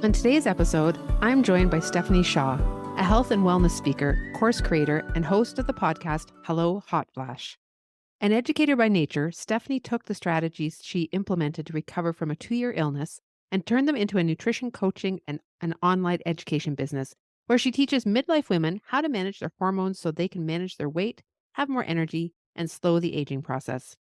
On today's episode, I'm joined by Stephanie Shaw, a health and wellness speaker, course creator, and host of the podcast Hello Hot Flash. An educator by nature, Stephanie took the strategies she implemented to recover from a 2-year illness and turned them into a nutrition coaching and an online education business where she teaches midlife women how to manage their hormones so they can manage their weight, have more energy, and slow the aging process.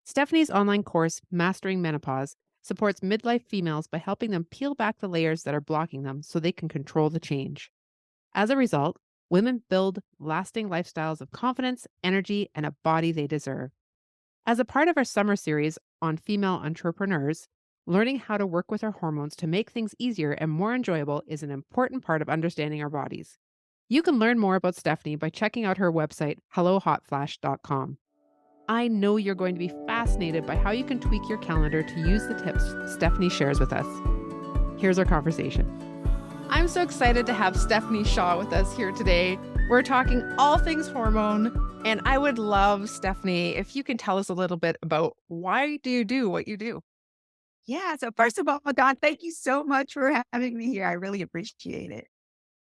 Stephanie's online course, Mastering Menopause, supports midlife females by helping them peel back the layers that are blocking them so they can control the change. As a result, women build lasting lifestyles of confidence, energy, and a body they deserve. As a part of our summer series on female entrepreneurs, learning how to work with our hormones to make things easier and more enjoyable is an important part of understanding our bodies. You can learn more about Stephanie by checking out her website, hellohotflash.com. I know you're going to be fascinated by how you can tweak your calendar to use the tips Stephanie shares with us. Here's our conversation. I'm so excited to have Stephanie Shaw with us here today. We're talking all things hormone, and I would love, Stephanie, if you can tell us a little bit about why do you do what you do? Yeah. So first of all, Don, thank you so much for having me here. I really appreciate it.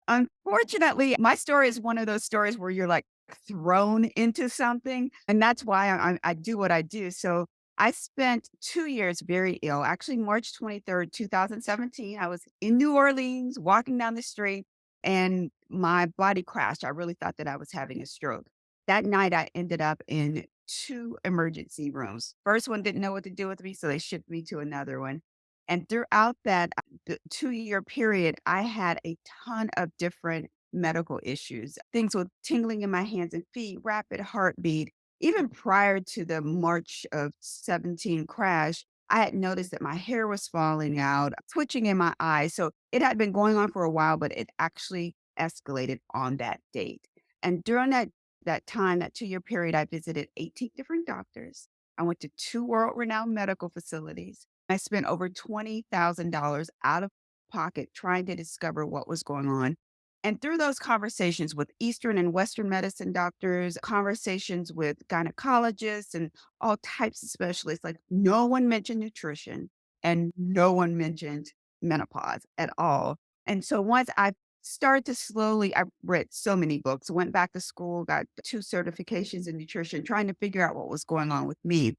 Unfortunately, my story is one of those stories where you're like thrown into something. And that's why I do what I do. So I spent 2 years very ill. Actually, March 23rd, 2017, I was in New Orleans walking down the street and my body crashed. I really thought that I was having a stroke. That night, I ended up in two emergency rooms. First one didn't know what to do with me, so they shipped me to another one. And throughout that the 2-year period, I had a ton of different medical issues, things with tingling in my hands and feet, rapid heartbeat. Even prior to the March of 17 crash, I had noticed that my hair was falling out, twitching in my eyes. So it had been going on for a while, but it actually escalated on that date. And during that time, that 2-year period, I visited 18 different doctors. I went to two world-renowned medical facilities. I spent over $20,000 out of pocket trying to discover what was going on. And through those conversations with Eastern and Western medicine doctors, conversations with gynecologists and all types of specialists, like no one mentioned nutrition and no one mentioned menopause at all. And so once I started to slowly, I read so many books, went back to school, got two certifications in nutrition, trying to figure out what was going on with me.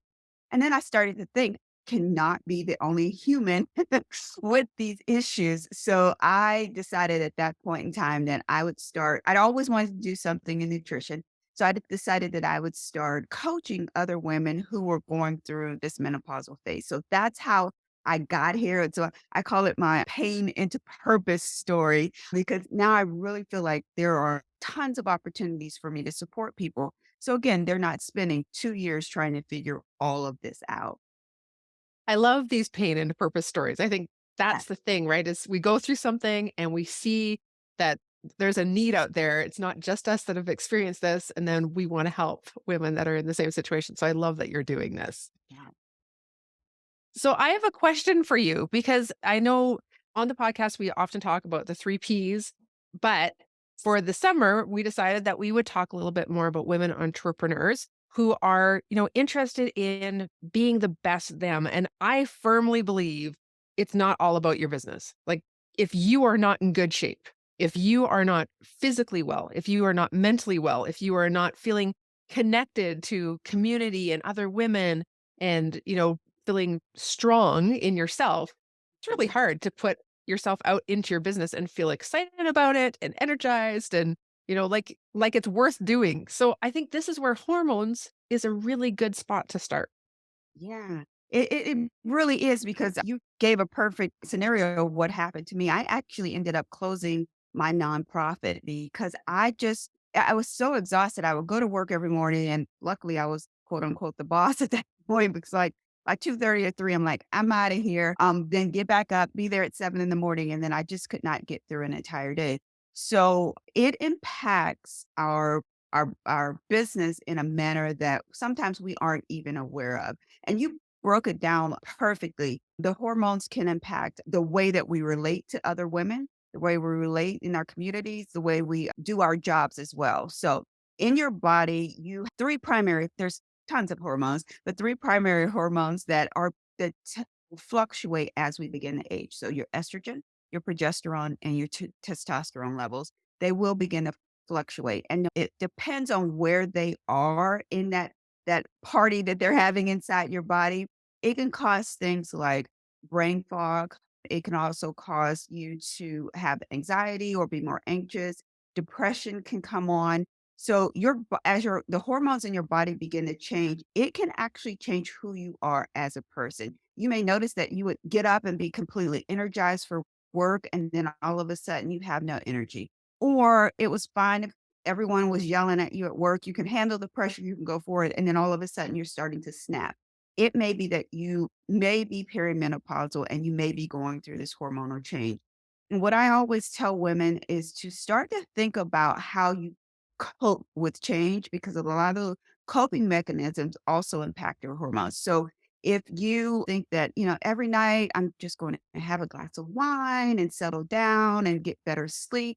And then I started to think, cannot be the only human with these issues. So I decided at that point in time that I would start, I'd always wanted to do something in nutrition. So decided that I would start coaching other women who were going through this menopausal phase. So that's how I got here. And so I call it my pain into purpose story because now I really feel like there are tons of opportunities for me to support people. So again, they're not spending 2 years trying to figure all of this out. I love these pain and purpose stories. I think Yeah. that's the thing, right? Is we go through something and we see that there's a need out there. It's not just us that have experienced this, and then we want to help women that are in the same situation. So I love that you're doing this. Yeah. So I have a question for you because I know on the podcast we often talk about the 3 Ps, but for the summer we decided that we would talk a little bit more about women entrepreneurs who are, interested in being the best them. And I firmly believe it's not all about your business. Like if you are not in good shape, if you are not physically well, if you are not mentally well, if you are not feeling connected to community and other women and, feeling strong in yourself, it's really hard to put yourself out into your business and feel excited about it and energized and, like it's worth doing. So I think this is where hormones is a really good spot to start. Yeah. It really is because you gave a perfect scenario of what happened to me. I actually ended up closing my nonprofit because I was so exhausted. I would go to work every morning and luckily I was quote unquote the boss at that point because like by 2:30 or 3, I'm like, I'm out of here. Then get back up, be there at 7 in the morning. And then I just could not get through an entire day. So it impacts our business in a manner that sometimes we aren't even aware of. And you broke it down perfectly. The hormones can impact the way that we relate to other women, the way we relate in our communities, the way we do our jobs as well. So in your body, there's tons of hormones, but three primary hormones that fluctuate as we begin to age. So your estrogen, your progesterone and your testosterone levels, they will begin to fluctuate. And it depends on where they are in that party that they're having inside your body. It can cause things like brain fog. It can also cause you to have anxiety or be more anxious. Depression can come on. So as the hormones in your body begin to change, it can actually change who you are as a person. You may notice that you would get up and be completely energized for work, and then all of a sudden you have no energy. Or it was fine if everyone was yelling at you at work, you can handle the pressure, you can go for it, and then all of a sudden you're starting to snap. It may be that you may be perimenopausal and you may be going through this hormonal change. And what I always tell women is to start to think about how you cope with change, because a lot of coping mechanisms also impact your hormones. So if you think that, every night I'm just going to have a glass of wine and settle down and get better sleep,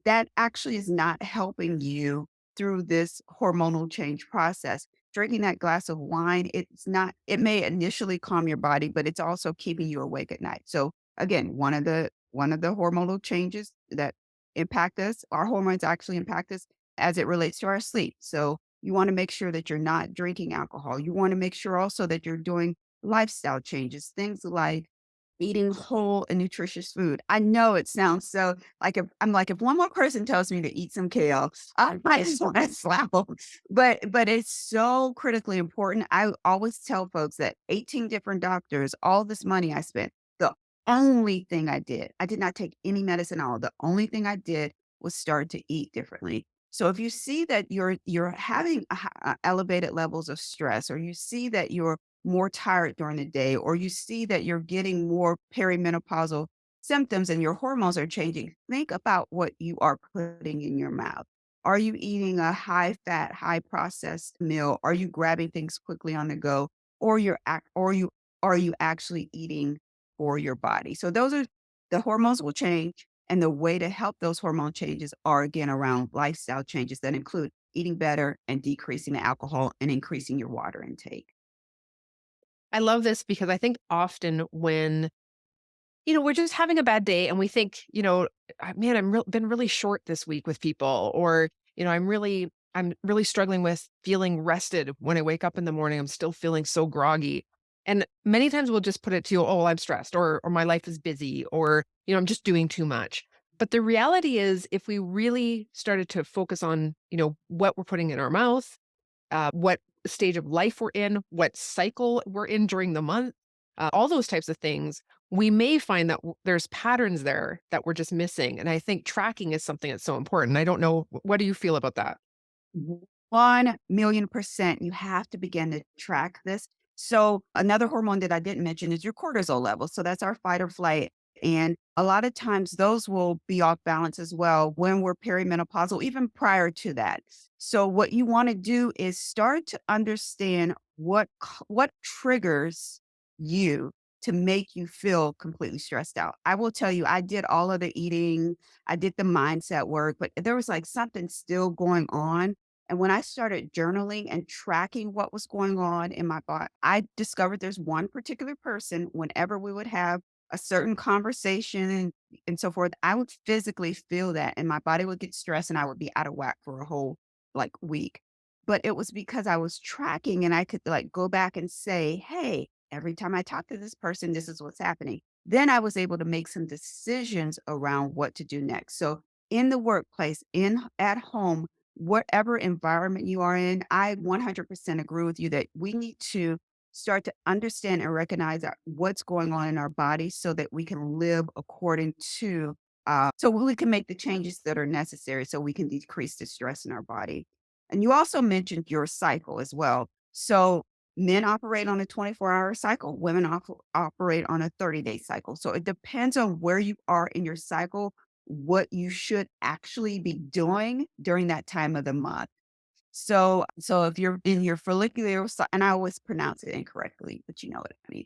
that actually is not helping you through this hormonal change process. Drinking that glass of wine, it may initially calm your body, but it's also keeping you awake at night. So again, one of the hormonal changes that impact us, our hormones actually impact us as it relates to our sleep. So you want to make sure that you're not drinking alcohol. You want to make sure also that you're doing lifestyle changes, things like eating whole and nutritious food. I know it sounds so if one more person tells me to eat some kale, I might just want to slap them. But it's so critically important. I always tell folks that 18 different doctors, all this money I spent, the only thing I did not take any medicine at all. The only thing I did was start to eat differently. So if you see that you're having elevated levels of stress, or you see that you're more tired during the day, or you see that you're getting more perimenopausal symptoms and your hormones are changing, think about what you are putting in your mouth. Are you eating a high fat, high processed meal? Are you grabbing things quickly on the go? Or are you actually eating for your body? So the hormones will change. And the way to help those hormone changes are again around lifestyle changes that include eating better and decreasing the alcohol and increasing your water intake. I love this because I think often when, we're just having a bad day and we think, man, been really short this week with people, or, I'm really struggling with feeling rested when I wake up in the morning. I'm still feeling so groggy. And many times we'll just put it to, oh, well, I'm stressed, or my life is busy, or, I'm just doing too much. But the reality is, if we really started to focus on, what we're putting in our mouth, what stage of life we're in, what cycle we're in during the month, all those types of things, we may find that there's patterns there that we're just missing. And I think tracking is something that's so important. I don't know. What do you feel about that? 1,000,000%. You have to begin to track this. So another hormone that I didn't mention is your cortisol level. So that's our fight or flight. And a lot of times those will be off balance as well when we're perimenopausal, even prior to that. So what you want to do is start to understand what triggers you to make you feel completely stressed out. I will tell you, I did all of the eating, I did the mindset work, but there was like something still going on. And when I started journaling and tracking what was going on in my body, I discovered there's one particular person, whenever we would have a certain conversation and so forth, I would physically feel that and my body would get stressed and I would be out of whack for a whole week. But it was because I was tracking and I could go back and say, hey, every time I talk to this person, this is what's happening. Then I was able to make some decisions around what to do next. So in the workplace, at home, whatever environment you are in, I 100% agree with you that we need to start to understand and recognize what's going on in our body so that we can live according to, so we can make the changes that are necessary so we can decrease the stress in our body. And you also mentioned your cycle as well. So men operate on a 24-hour cycle, women operate on a 30-day cycle. So it depends on where you are in your cycle, what you should actually be doing during that time of the month. So if you're in your and I always pronounce it incorrectly, but you know what it means.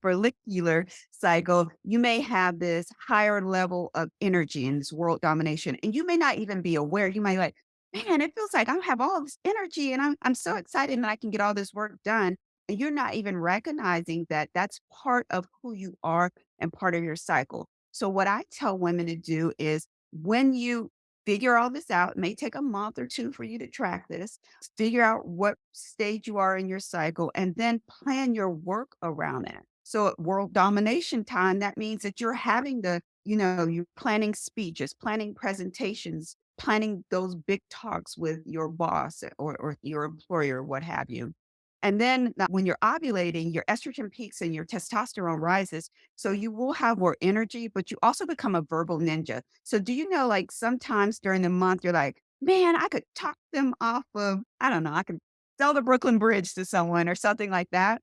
Follicular cycle, you may have this higher level of energy in this world domination, and you may not even be aware. You might man, it feels like I have all this energy and I'm so excited and I can get all this work done. And you're not even recognizing that that's part of who you are and part of your cycle. So, what I tell women to do is when you figure all this out, it may take a month or two for you to track this, figure out what stage you are in your cycle, and then plan your work around that. So, at world domination time, that means that you're having the, you're planning speeches, planning presentations, planning those big talks with your boss or your employer, what have you. And then when you're ovulating, your estrogen peaks and your testosterone rises. So you will have more energy, but you also become a verbal ninja. So do you know, like sometimes during the month, you're like, man, I could talk them off of, I don't know, I could sell the Brooklyn Bridge to someone or something like that.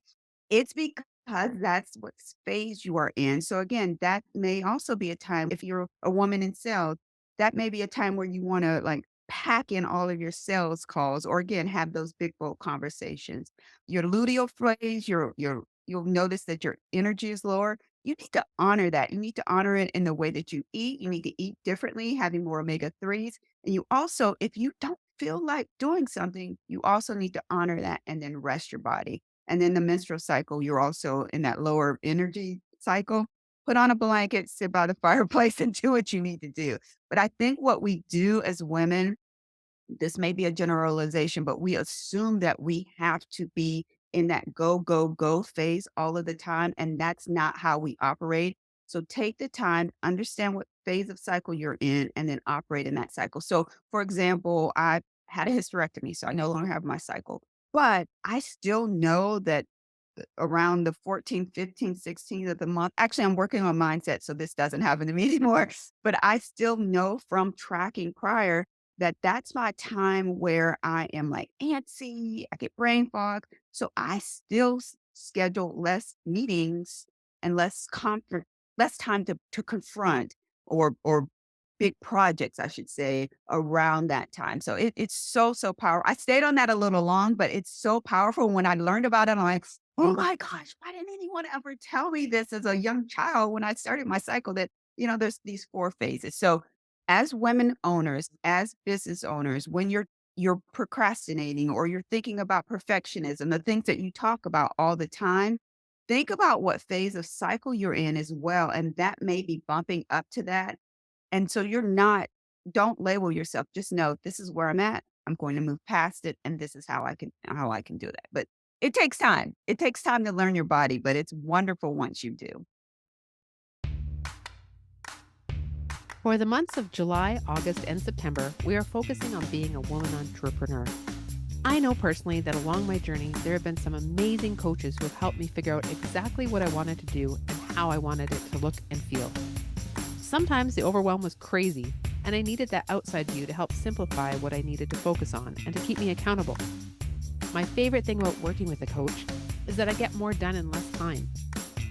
It's because that's what phase you are in. So again, that may also be a time if you're a woman in sales, that may be a time where you want to like pack in all of your sales calls or again have those big bold conversations. Your luteal phase, you'll notice that your energy is lower. You need to honor that. You need to honor it in the way that you eat. You need to eat differently, having more omega 3s. And you also, if you don't feel like doing something, you also need to honor that and then rest your body. And then the menstrual cycle, you're also in that lower energy cycle. Put on a blanket, sit by the fireplace, and do what you need to do. But I think what we do as women, this may be a generalization, but we assume that we have to be in that go, go, go phase all of the time. And that's not how we operate. So take the time, understand what phase of cycle you're in, and then operate in that cycle. So, for example, I had a hysterectomy, so I no longer have my cycle, but I still know that around the 14th, 15th, 16th of the month. Actually, I'm working on mindset, so this doesn't happen to me anymore. But I still know from tracking prior that that's my time where I am like antsy, I get brain fog. So I still schedule less meetings and less time to confront or big projects, I should say, around that time. So it's so powerful. I stayed on that a little long, but it's so powerful. When I learned about it, I'm like, oh my gosh, why didn't anyone ever tell me this as a young child when I started my cycle that, there's these four phases. So as women owners, as business owners, when you're procrastinating or you're thinking about perfectionism, the things that you talk about all the time, think about what phase of cycle you're in as well. And that may be bumping up to that, and so don't label yourself. Just know this is where I'm at. I'm going to move past it. And this is how I can do that. But it takes time. It takes time to learn your body, but it's wonderful once you do. For the months of July, August, and September, we are focusing on being a woman entrepreneur. I know personally that along my journey, there have been some amazing coaches who have helped me figure out exactly what I wanted to do and how I wanted it to look and feel. Sometimes the overwhelm was crazy, and I needed that outside view to help simplify what I needed to focus on and to keep me accountable. My favorite thing about working with a coach is that I get more done in less time.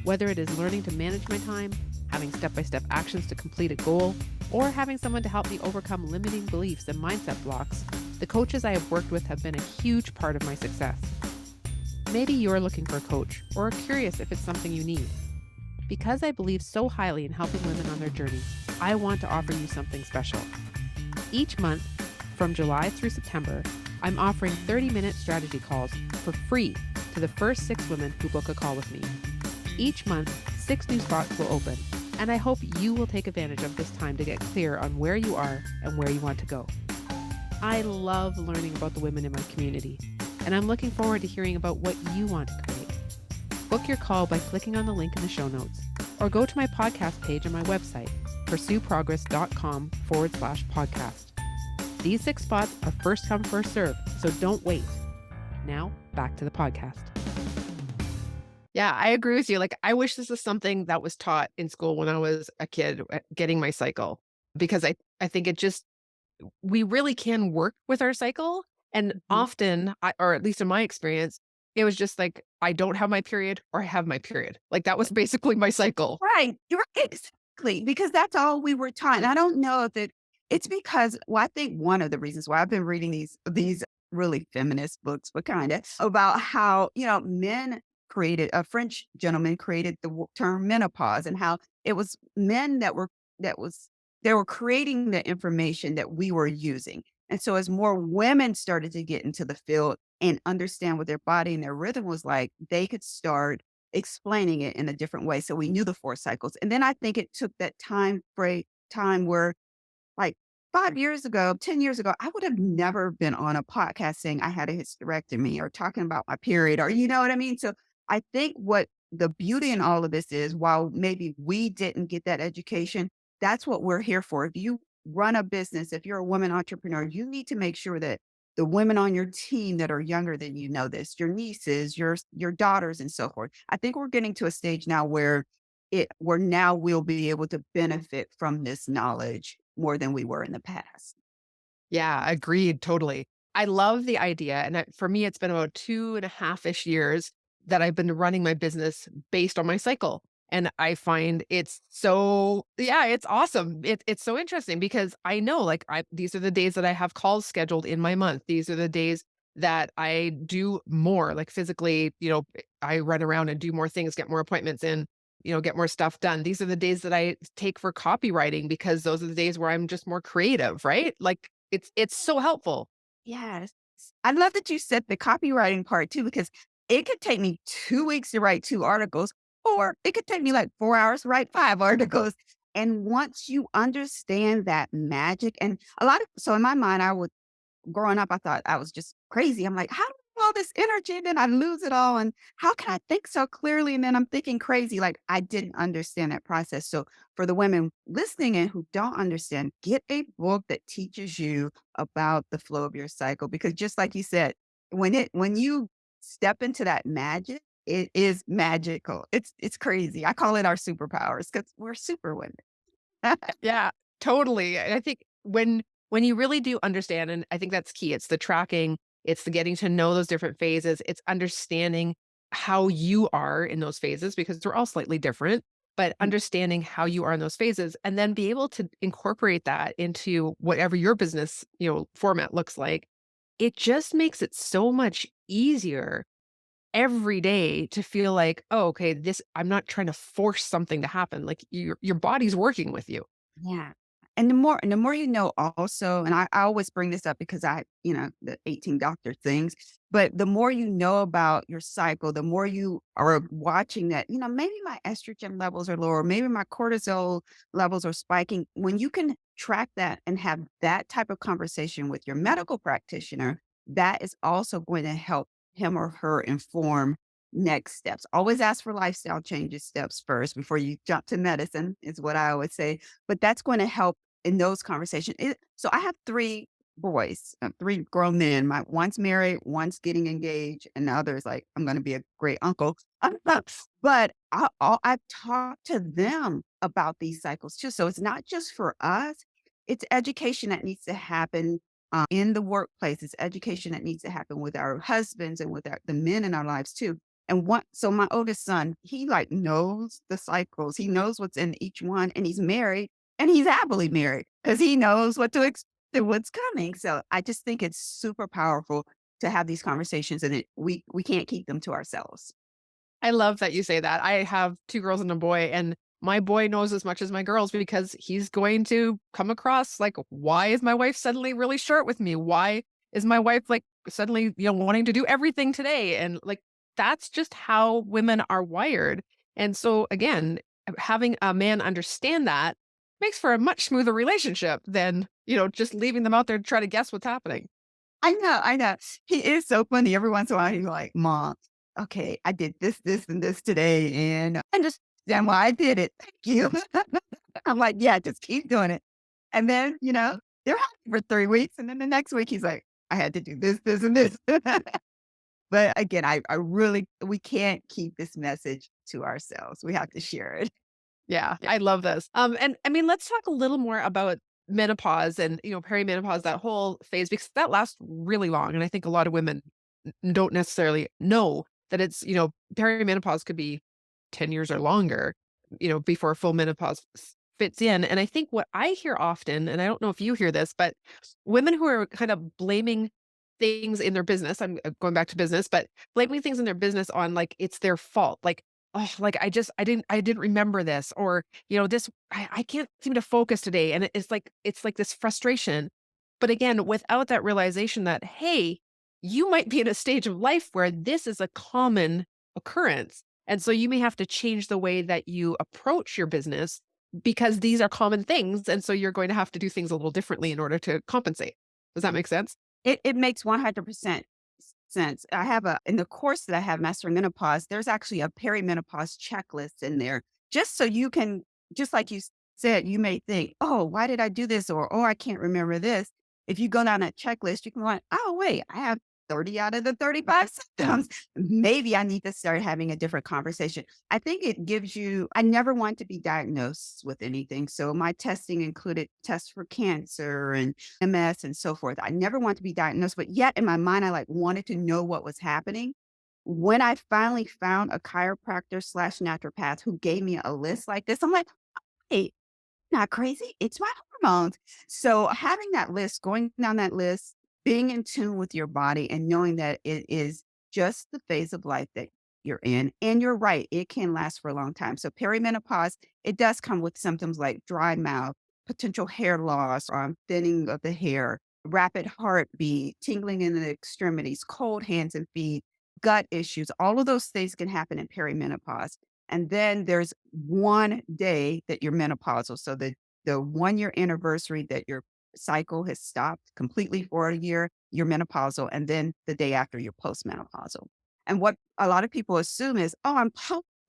Whether it is learning to manage my time, having step-by-step actions to complete a goal, or having someone to help me overcome limiting beliefs and mindset blocks, the coaches I have worked with have been a huge part of my success. Maybe you're looking for a coach or are curious if it's something you need. Because I believe so highly in helping women on their journey, I want to offer you something special. Each month, from July through September, I'm offering 30-minute strategy calls for free to the first 6 women who book a call with me. Each month, 6 new spots will open, and I hope you will take advantage of this time to get clear on where you are and where you want to go. I love learning about the women in my community, and I'm looking forward to hearing about what you want to create. Book your call by clicking on the link in the show notes, or go to my podcast page on my website, pursueprogress.com/podcast. These 6 spots are first come, first serve, so don't wait. Now, back to the podcast. Yeah, I agree with you. Like, I wish this was something that was taught in school when I was a kid, getting my cycle, because I think we really can work with our cycle. And Mhm. often, or at least in my experience, it was just like, I don't have my period or I have my period. Like, that was basically my cycle. Right. You're right. Exactly. Because that's all we were taught. And I don't know if it's because, well, I think one of the reasons why I've been reading these really feminist books, but kind of about how, men created a French gentleman created the term menopause and how it was men that was, they were creating the information that we were using. And so as more women started to get into the field, and understand what their body and their rhythm was like, they could start explaining it in a different way. So we knew the 4 cycles. And then I think it took that time where like 5 years ago, 10 years ago, I would have never been on a podcast saying I had a hysterectomy or talking about my period or you know what I mean? So I think what the beauty in all of this is, while maybe we didn't get that education, that's what we're here for. If you run a business, if you're a woman entrepreneur, you need to make sure that the women on your team that are younger than you know this, your nieces, your daughters, and so forth. I think we're getting to a stage now where now we'll be able to benefit from this knowledge more than we were in the past. Yeah, agreed. Totally. I love the idea. And for me, it's been about 2.5-ish years that I've been running my business based on my cycle. And I find it's yeah, it's awesome. It's so interesting because I know like these are the days that I have calls scheduled in my month. These are the days that I do more like physically, I run around and do more things, get more appointments in, get more stuff done. These are the days that I take for copywriting because those are the days where I'm just more creative, right? Like it's so helpful. Yes. I love that you said the copywriting part too, because it could take me 2 weeks to write 2 articles, or it could take me like 4 hours to write 5 articles. And once you understand that magic, and so in my mind, growing up, I thought I was just crazy. I'm like, how do I have all this energy and then I lose it all? And how can I think so clearly? And then I'm thinking crazy. Like I didn't understand that process. So for the women listening and who don't understand, get a book that teaches you about the flow of your cycle. Because just like you said, when you step into that magic, it is magical. It's crazy. I call it our superpowers because we're super women. Yeah, totally. And I think when you really do understand, and I think that's key, it's the tracking, it's the getting to know those different phases, it's understanding how you are in those phases because we're all slightly different, but understanding how you are in those phases and then be able to incorporate that into whatever your business, format looks like. It just makes it so much easier every day to feel like, "Oh, okay, this I'm not trying to force something to happen." Like your body's working with you. Yeah. And the more you know also, and I always bring this up because the 18 doctor things, but the more you know about your cycle, the more you are watching that, maybe my estrogen levels are lower, maybe my cortisol levels are spiking. When you can track that and have that type of conversation with your medical practitioner, that is also going to help him or her inform next steps. Always ask for lifestyle changes steps first before you jump to medicine, is what I always say, but that's going to help in those conversations. So I have 3 boys, 3 grown men. One's married, one's getting engaged, and the other is like, I'm going to be a great uncle. But I've talked to them about these cycles too. So it's not just for us, it's education that needs to happen in the workplace. It's education that needs to happen with our husbands and with the men in our lives too. So my oldest son, he like knows the cycles. He knows what's in each one, and he's married, and he's happily married because he knows what to expect and what's coming. So I just think it's super powerful to have these conversations, and we can't keep them to ourselves. I love that you say that. I have 2 girls and a boy, and my boy knows as much as my girls because he's going to come across like, "Why is my wife suddenly really short with me? Why is my wife, like, suddenly, wanting to do everything today?" And, like, that's just how women are wired. And so, again, having a man understand that makes for a much smoother relationship than, just leaving them out there to try to guess what's happening. I know, I know. He is so funny. Every once in a while, he's like, "Mom, okay, I did this, this, and this today, and I understand why I did it. Thank you." I'm like, "Yeah, just keep doing it." And then, they're happy for 3 weeks, and then the next week, he's like, "I had to do this, this, and this." But again, I really we can't keep this message to ourselves. We have to share it. Yeah, I love this. And I mean, let's talk a little more about menopause and, perimenopause, that whole phase, because that lasts really long. And I think a lot of women don't necessarily know that perimenopause could be 10 years or longer, before full menopause fits in. And I think what I hear often, and I don't know if you hear this, but women who are kind of blaming things in their business, I'm going back to business, but blaming things in their business on like it's their fault. Like, oh, like I didn't remember this, or this I can't seem to focus today, and it's like this frustration. But again, without that realization that hey, you might be in a stage of life where this is a common occurrence. And so you may have to change the way that you approach your business because these are common things. And so you're going to have to do things a little differently in order to compensate. Does that make sense? It makes 100% sense. I have in the course that I have, Mastering Menopause, there's actually a perimenopause checklist in there, just so you can, just like you said, you may think, oh, why did I do this? Or, oh, I can't remember this. If you go down that checklist, you can go, oh, wait, I have 30 out of the 35 symptoms. Maybe I need to start having a different conversation. I think it gives you, I never want to be diagnosed with anything. So my testing included tests for cancer and MS and so forth. I never want to be diagnosed, but yet in my mind, I like wanted to know what was happening. When I finally found a chiropractor slash naturopath who gave me a list like this, I'm like, hey, not crazy. It's my hormones. So having that list, going down that list, being in tune with your body and knowing that it is just the phase of life that you're in. And you're right, it can last for a long time. So perimenopause, it does come with symptoms like dry mouth, potential hair loss, thinning of the hair, rapid heartbeat, tingling in the extremities, cold hands and feet, gut issues. All of those things can happen in perimenopause. And then there's one day that you're menopausal. So the 1 year anniversary that your cycle has stopped completely for a year, you're menopausal. And then the day after, you're postmenopausal. And what a lot of people assume is, oh, I'm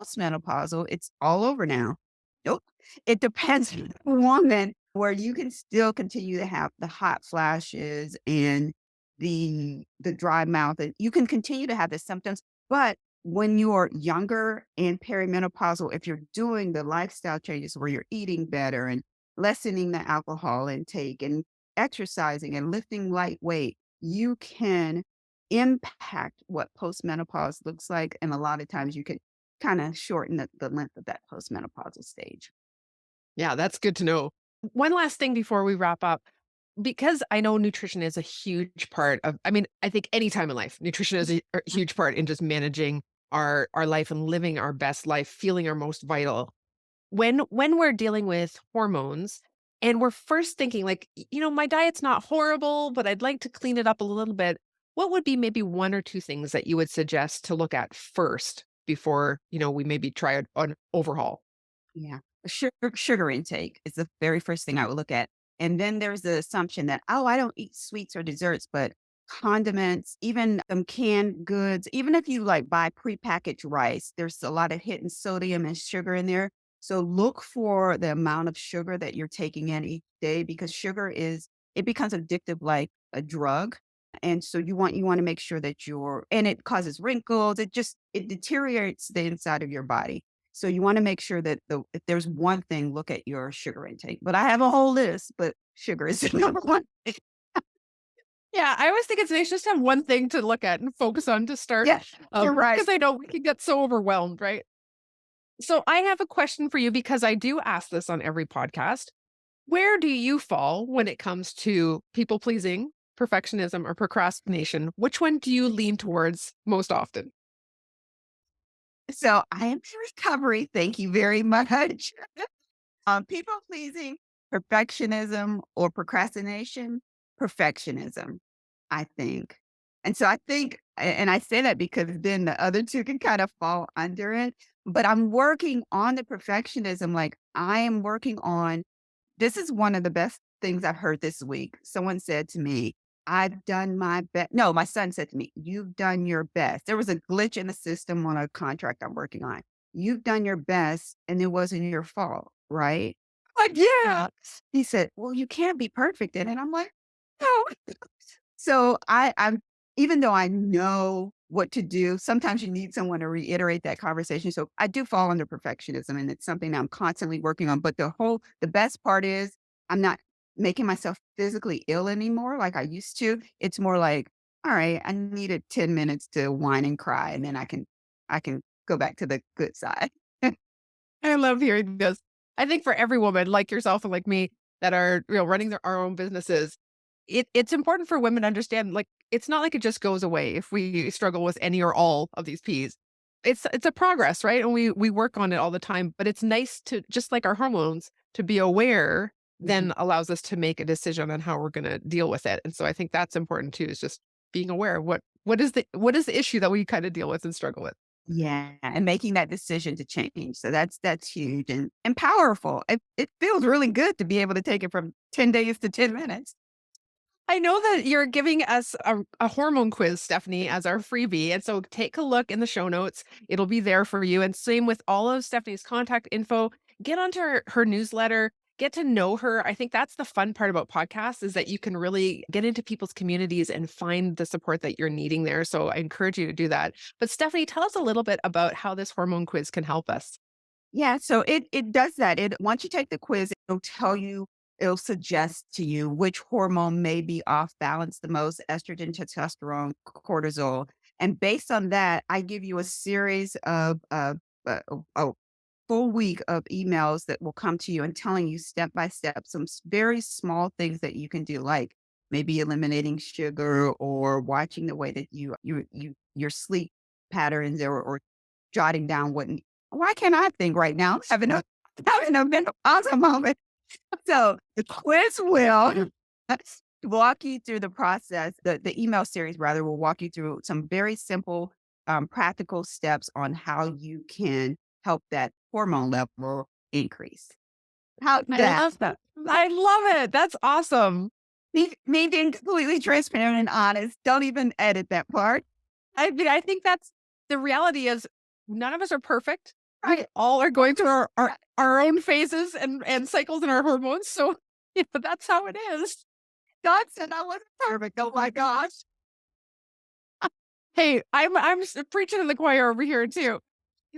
postmenopausal. It's all over now. Nope. It depends on the woman where you can still continue to have the hot flashes and the dry mouth. And you can continue to have the symptoms, but when you're younger and perimenopausal, if you're doing the lifestyle changes where you're eating better and lessening the alcohol intake and exercising and lifting light weight, you can impact what postmenopause looks like. And a lot of times you can kind of shorten the length of that postmenopausal stage. Yeah, that's good to know. One last thing before we wrap up, because I know nutrition is a huge part of, I mean, I think any time in life, nutrition is a huge part in just managing our life and living our best life, feeling our most vital. When we're dealing with hormones and we're first thinking like, my diet's not horrible, but I'd like to clean it up a little bit. What would be maybe one or two things that you would suggest to look at first before, we maybe try an overhaul? Yeah. Sugar intake is the very first thing I would look at. And then there's the assumption that, oh, I don't eat sweets or desserts, but condiments, even canned goods, even if you like buy prepackaged rice, there's a lot of hidden sodium and sugar in there. So look for the amount of sugar that you're taking in each day because it becomes addictive like a drug. And so you want to make sure that and it causes wrinkles. It deteriorates the inside of your body. So you wanna make sure that if there's one thing, look at your sugar intake. But I have a whole list, but sugar is the number one. Yeah, I always think it's nice just to have one thing to look at and focus on to start, Yeah, you're right. because I know we can get so overwhelmed, right? So I have a question for you because I do ask this on every podcast. Where do you fall when it comes to people pleasing, perfectionism, or procrastination? Which one do you lean towards most often? So I am in recovery, thank you very much. People pleasing, perfectionism, or procrastination? Perfectionism, I think. And so I think, and I say that because then the other two can kind of fall under it. But I'm working on the perfectionism. Like I am working on this is one of the best things I've heard this week. Someone said to me, I've done my best. No, my son said to me, you've done your best. There was a glitch in the system on a contract I'm working on. You've done your best and it wasn't your fault, right? Like, yeah. He said, well, you can't be perfect in it. I'm like, no. So I'm even though I know what to do, sometimes you need someone to reiterate that conversation. So I do fall under perfectionism and it's something that I'm constantly working on. But the best part is I'm not making myself physically ill anymore like I used to. It's more like, all right, I needed 10 minutes to whine and cry and then I can go back to the good side. I love hearing this. I think for every woman like yourself and like me that are, running our own businesses, it's important for women to understand, like, it's not like it just goes away if we struggle with any or all of these Ps. It's a progress, right? And we work on it all the time, but it's nice to, just like our hormones, to be aware Mhm. then allows us to make a decision on how we're gonna deal with it. And so I think that's important too, is just being aware of what is the issue that we kind of deal with and struggle with. Yeah, and making that decision to change. So that's huge and powerful. It feels really good to be able to take it from 10 days to 10 minutes. I know that you're giving us a hormone quiz, Stephanie, as our freebie. And so take a look in the show notes. It'll be there for you. And same with all of Stephanie's contact info. Get onto her newsletter, get to know her. I think that's the fun part about podcasts is that you can really get into people's communities and find the support that you're needing there. So I encourage you to do that. But Stephanie, tell us a little bit about how this hormone quiz can help us. Yeah, so it does that. It once you take the quiz, it'll tell you, it'll suggest to you which hormone may be off balance the most, estrogen, testosterone, cortisol. And based on that, I give you a series of a full week of emails that will come to you and telling you step by step some very small things that you can do, like maybe eliminating sugar or watching the way that your sleep patterns or jotting down what why can't I think right now? I'm having a having a menopause moment. So the quiz will walk you through the process. The email series rather will walk you through some very simple, practical steps on how you can help that hormone level increase. How I that love that. I love it. That's awesome. me being completely transparent and honest. Don't even edit that part. I mean, I think that's the reality is none of us are perfect. We Right. all are going through our own phases and cycles in our hormones. So, that's how it is. God said I wasn't perfect. Oh my gosh. Hey, I'm preaching in the choir over here too.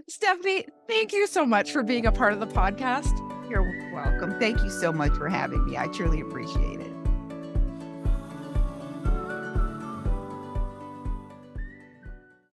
Stephanie, thank you so much for being a part of the podcast. You're welcome. Thank you so much for having me. I truly appreciate it.